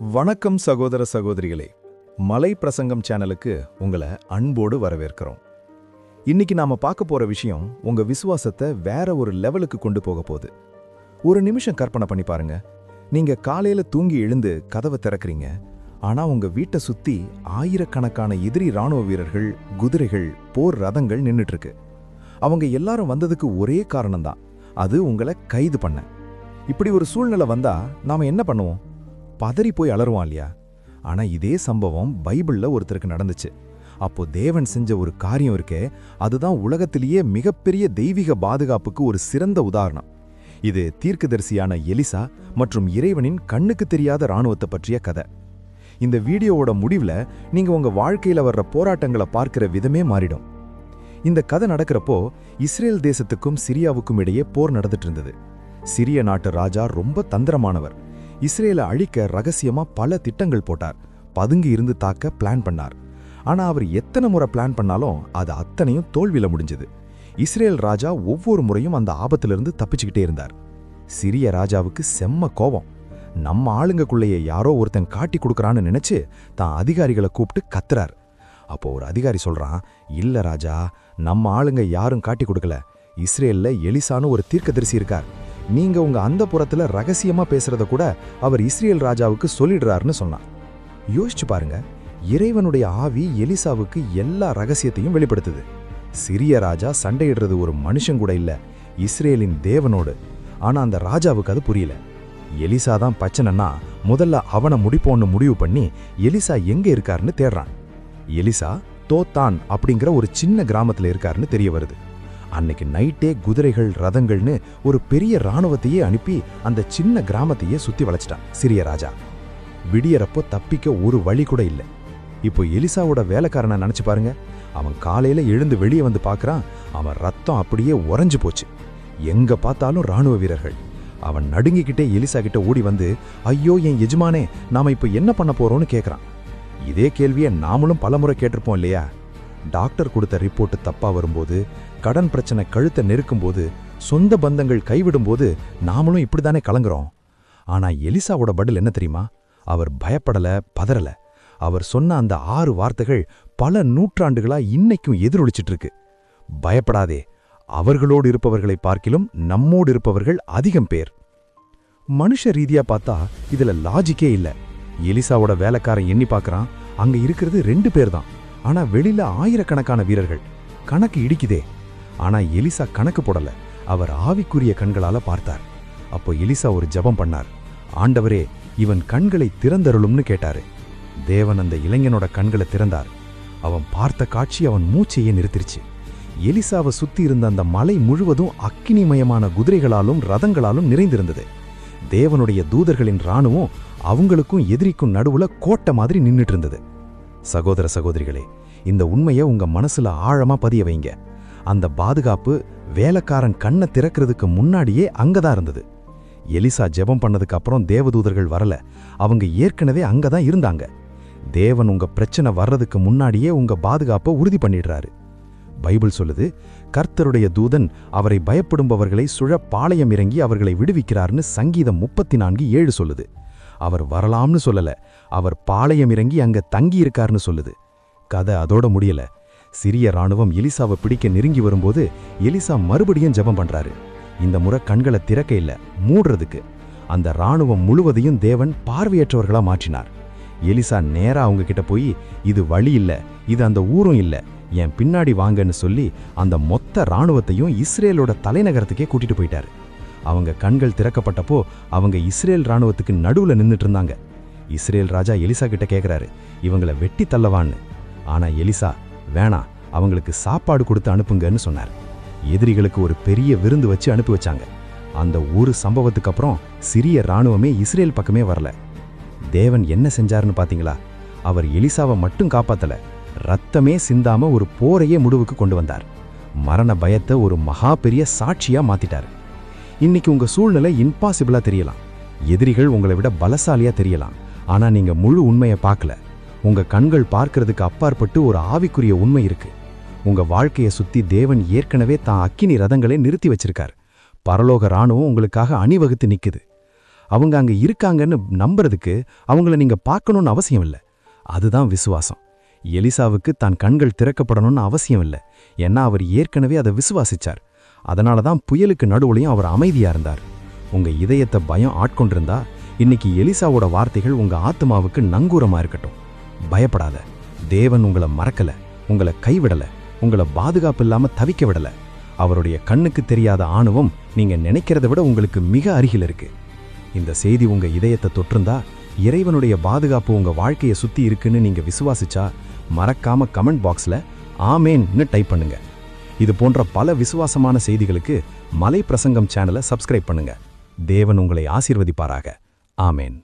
வணக்கம் சகோதர சகோதரிகளே, மலை பிரசங்கம் சேனலுக்கு உங்களை அன்போடு வரவேற்கிறோம். இன்னைக்கு நாம பார்க்க போற விஷயம் உங்க விசுவாசத்தை வேற ஒரு லெவலுக்கு கொண்டு போக போகுது. ஒரு நிமிஷம் கற்பனை பண்ணி பாருங்க. நீங்க காலையில தூங்கி எழுந்து கதவை திறக்கிறீங்க. ஆனா உங்க வீட்டை சுத்தி ஆயிரக்கணக்கான எதிரி ராணுவ வீரர்கள், குதிரைகள், போர் ரதங்கள் நின்னுட்டு இருக்கு. அவங்க எல்லாரும் வந்ததுக்கு ஒரே காரணம்தான், அது உங்களை கைது பண்ண. இப்படி ஒரு சூழ்நிலை வந்தா நாம என்ன பண்ணுவோம்? பதறி போய் அலறுவான் இல்லையா? ஆனா இதே சம்பவம் பைபிள்ல ஒருத்தருக்கு நடந்துச்சு. அப்போ தேவன் செஞ்ச ஒரு காரியம் இருக்கே, அதுதான் உலகத்திலேயே மிகப்பெரிய தெய்வீக பாதுகாப்புக்கு ஒரு சிறந்த உதாரணம். இது தீர்க்கதரிசியான எலிசா மற்றும் இறைவனின் கண்ணுக்கு தெரியாத இராணுவத்தை பற்றிய கதை. இந்த வீடியோவோட முடிவுல நீங்க உங்க வாழ்க்கையில வர்ற போராட்டங்களை பார்க்கிற விதமே மாறிடும். இந்த கதை நடக்கிறப்போ இஸ்ரேல் தேசத்துக்கும் சிரியாவுக்கும் இடையே போர் நடந்துட்டு இருந்தது. சிரிய நாட்டு ராஜா ரொம்ப தந்திரமானவர். இஸ்ரேலை அழிக்க ரகசியமா பல திட்டங்கள் போட்டார். பதுங்கி இருந்து தாக்க பிளான் பண்ணார். ஆனா அவர் எத்தனை முறை பிளான் பண்ணாலும் அது அத்தனையும் தோல்வியில முடிஞ்சது. இஸ்ரேல் ராஜா ஒவ்வொரு முறையும் அந்த ஆபத்திலிருந்து தப்பிச்சுக்கிட்டே இருந்தார். சிரிய ராஜாவுக்கு செம்ம கோபம். நம்ம ஆளுங்கக்குள்ளேயே யாரோ ஒருத்தன் காட்டி கொடுக்கறான்னு நினைச்சு தான் அதிகாரிகளை கூப்பிட்டு கத்துறார். அப்போ ஒரு அதிகாரி சொல்றான், இல்ல ராஜா, நம்ம ஆளுங்க யாரும் காட்டி கொடுக்கல. இஸ்ரேல்ல எலிசான்னு ஒரு தீர்க்கதரிசி இருக்கார். நீங்க உங்க அந்த புறத்துல ரகசியமா பேசுறத கூட அவர் இஸ்ரேல் ராஜாவுக்கு சொல்லிடுறாருன்னு சொன்னான். யோசிச்சு பாருங்க, இறைவனுடைய ஆவி எலிசாவுக்கு எல்லா ரகசியத்தையும் வெளிப்படுத்துது. சிரிய ராஜா சண்டையிடுறது ஒரு மனுஷன் கூட இல்ல, இஸ்ரேலின் தேவனோடு. ஆனா அந்த ராஜாவுக்கு அது புரியல. எலிசா தான் பிரச்சனைன்னா முதல்ல அவனை முடிப்போன்னு முடிவு பண்ணி எலிசா எங்க இருக்காருன்னு தேடுறான். எலிசா தோத்தான் அப்படிங்கிற ஒரு சின்ன கிராமத்துல இருக்காருன்னு தெரிய வருது. அன்னைக்கு நைட்டே குதிரைகள், ரதங்கள்னு ஒரு பெரிய இராணுவத்தையே அனுப்பி அந்த சின்ன கிராமத்தையே சுத்தி வளைச்சிட்டான் சிரிய ராஜா. விடியறப்போ தப்பிக்க ஒரு வழி கூட இல்லை. இப்போ எலிசாவோட வேலைக்காரனை நினைச்சு பாருங்க. அவன் காலையில எழுந்து வெளியே வந்து பார்க்கறான். அவன் ரத்தம் அப்படியே உறைஞ்சு போச்சு. எங்க பார்த்தாலும் ராணுவ வீரர்கள். அவன் நடுங்கிக்கிட்டே எலிசா கிட்ட ஓடி வந்து, ஐயோ என் எஜமானே, நாம இப்போ என்ன பண்ண போறோம்னு கேட்கறான். இதே கேள்வியை நாமளும் பலமுறை கேட்டிருப்போம் இல்லையா? டாக்டர் கொடுத்த ரிப்போர்ட் தப்பா வரும்போது, கடன் பிரச்சனை கழுத்தை நெருக்கும்போது, சொந்த பந்தங்கள் கைவிடும்போது நாமளும் இப்படித்தானே கலங்குறோம். ஆனா எலிசாவோட பதில் என்ன தெரியுமா? அவர் பயப்படல, பதறல. அவர் சொன்ன அந்த 6 வார்த்தைகள் பல நூற்றாண்டுகளா இன்னைக்கும் எதிரொலிச்சிட்டு இருக்கு. பயப்படாதே, அவர்களோடு இருப்பவர்களை பார்க்கிலும் நம்மோடு இருப்பவர்கள் அதிகம் பேர். மனுஷ ரீதியா பார்த்தா இதுல லாஜிக்கே இல்ல. எலிசாவோட வேலைக்காரன் எண்ணி பார்க்கறான். அங்க இருக்கிறது 2 பேர் தான். ஆனா வெளியில ஆயிரக்கணக்கான வீரர்கள். கணக்கு இடிக்குதே. ஆனா எலிசா கணக்கு போடல. அவர் ஆவிக்குரிய கண்களால பார்த்தார். அப்போ எலிசா ஒரு ஜெபம் பண்ணார். ஆண்டவரே, இவன் கண்களை திறந்தருளும்னு கேட்டாரு. தேவன் அந்த இளைஞனோட கண்களை திறந்தார். அவன் பார்த்த காட்சி அவன் மூச்சையே நிறுத்திருச்சு. எலிசாவை சுத்தி இருந்த அந்த மலை முழுவதும் அக்கினிமயமான குதிரைகளாலும் ரதங்களாலும் நிறைந்திருந்தது. தேவனுடைய தூதர்களின் இராணுவம் அவங்களுக்கும் எதிரிக்கும் நடுவுல கோட்டை மாதிரி நின்னுட்டு இருந்தது. சகோதர சகோதரிகளே, இந்த உண்மையை உங்க மனசுல ஆழமா பதிய வைங்க. அந்த பாதுகாப்பு வேலைக்காரன் கண்ணை திறக்கிறதுக்கு முன்னாடியே அங்கதான் இருந்தது. எலிசா ஜெபம் பண்ணதுக்கு அப்புறம் தேவதூதர்கள் வரல. அவங்க ஏற்கனவே அங்கதான் இருந்தாங்க. தேவன் உங்க பிரச்சனை வர்றதுக்கு முன்னாடியே உங்க பாதுகாப்பை உறுதி பண்ணிடுறாரு. பைபிள் சொல்லுது, கர்த்தருடைய தூதன் அவரை பயப்படும்பவர்களை சுழ பாளையம் இறங்கி அவர்களை விடுவிக்கிறார்னு சங்கீதம் 34:7 சொல்லுது. அவர் வரலாம்னு சொல்லல, அவர் பாளையம் இறங்கி அங்க தங்கி இருக்காருன்னு சொல்லுது. கதை அதோட முடியல. சிரிய ராணுவம் எலிசாவை பிடிக்க நெருங்கி வரும்போது எலிசா மறுபடியும் ஜெபம் பண்றாரு. இந்த முறை கண்களை திறக்க இல்ல, மூடுறதுக்கு. அந்த ராணுவம் முழுவதையும் தேவன் பார்வையற்றவர்களா மாற்றினார். எலிசா நேரா அவங்க கிட்ட போய், இது வழி இல்ல, இது அந்த ஊரும் இல்ல, என் பின்னாடி வாங்கன்னு சொல்லி அந்த மொத்த ராணுவத்தையும் இஸ்ரேலோட தலைநகரத்துக்கே கூட்டிட்டு போயிட்டாரு. அவங்க கண்கள் திறக்கப்பட்டப்போ அவங்க இஸ்ரேல் ராணுவத்துக்கு நடுவுல நின்னுட்டு இருந்தாங்க. இஸ்ரேல் ராஜா எலிசா கிட்ட கேட்கிறாரு, இவங்களை வெட்டி தள்ளவான்னு. ஆனா எலிசா, வேணா, அவங்களுக்கு சாப்பாடு கொடுத்து அனுப்புங்கன்னு சொன்னார். எதிரிகளுக்கு ஒரு பெரிய விருந்து வச்சு அனுப்பி வச்சாங்க. அந்த ஒரு சம்பவத்துக்கு அப்புறம் சிரிய ராணுவமே இஸ்ரேல் பக்கமே வரல. தேவன் என்ன செஞ்சாருன்னு பாத்தீங்களா? அவர் எலிசாவை மட்டும் காப்பாத்தல, ரத்தமே சிந்தாம ஒரு போரையே முடிவுக்கு கொண்டு வந்தார். மரண பயத்தை ஒரு மகா பெரிய சாட்சியா மாத்திட்டார். இன்னைக்கு உங்க சூழ்நிலை இம்பாசிபிளா தெரியலாம். எதிரிகள் உங்களை விட பலசாலியா தெரியலாம். ஆனா நீங்க முழு உண்மையை பார்க்கல. உங்க கண்கள் பார்க்கறதுக்கு அப்பாற்பட்டு ஒரு ஆவிக்குரிய உண்மை இருக்கு. உங்க வாழ்க்கையை சுத்தி தேவன் ஏற்கனவே தான் அக்கினி ரதங்களை நிறுத்தி வச்சிருக்கார். பரலோக ராணுவம் உங்களுக்காக அணிவகுத்து நிக்குது. அவங்க அங்க இருக்காங்கன்னு நம்புறதுக்கு அவங்கள நீங்க பார்க்கணும்னு அவசியம் இல்லை. அதுதான் விசுவாசம். எலிசாவுக்கு தான் கண்கள் திறக்கப்படணும்னு அவசியம் இல்லை, ஏன்னா அவர் ஏற்கனவே அதை விசுவாசிச்சார். அதனால தான் புயலுக்கு நடுவுலையும் அவர் அமைதியா இருந்தார். உங்க இதயத்தை பயம் ஆட்கொண்டிருந்தா இன்னைக்கு எலிசாவோட வார்த்தைகள் உங்க ஆத்மாவுக்கு நங்கூரமா இருக்கட்டும். பயப்படாத, தேவன் உங்களை மறக்கல, உங்களை கைவிடல, உங்களை பாதுகாப்பு இல்லாம தவிக்க விடல. அவருடைய கண்ணுக்கு தெரியாத ஆணவம் நீங்க நினைக்கிறத விட உங்களுக்கு மிக அருகில் இருக்கு. இந்த செய்தி உங்க இதயத்தை தொற்றிருந்தா, இறைவனுடைய பாதுகாப்பு உங்க வாழ்க்கையை சுத்தி இருக்குன்னு நீங்க விசுவாசிச்சா, மறக்காம கமெண்ட் பாக்ஸ்ல ஆமேன்னு டைப் பண்ணுங்க. இது போன்ற பல விசுவாசமான செய்திகளுக்கு மலை பிரசங்கம் சேனலை சப்ஸ்கிரைப் பண்ணுங்க. தேவன் உங்களை ஆசீர்வதிப்பாராக. ஆமேன்.